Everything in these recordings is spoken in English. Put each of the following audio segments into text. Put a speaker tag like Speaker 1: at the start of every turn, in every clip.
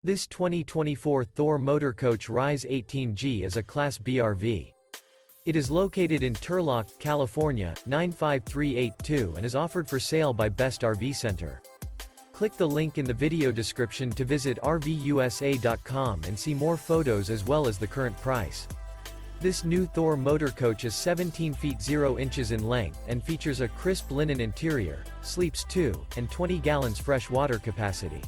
Speaker 1: This 2024 Thor Motor Coach Rize 18G is a Class B RV. It is located in Turlock, California, 95382 and is offered for sale by Best RV Center. Click the link in the video description to visit RVUSA.com and see more photos as well as the current price. This new Thor Motor Coach is 17 feet 0 inches in length and features a crisp linen interior, sleeps 2, and 20 gallons fresh water capacity.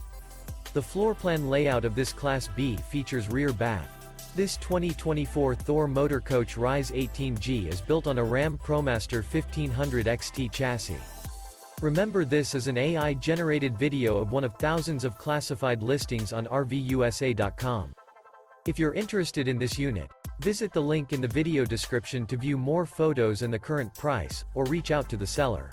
Speaker 1: The floor plan layout of this Class B features rear bath. This 2024 Thor Motor Coach Rize 18G is built on a RAM Promaster 1500 XT chassis. Remember, this is an AI-generated video of one of thousands of classified listings on RVUSA.com. If you're interested in this unit, visit the link in the video description to view more photos and the current price, or reach out to the seller.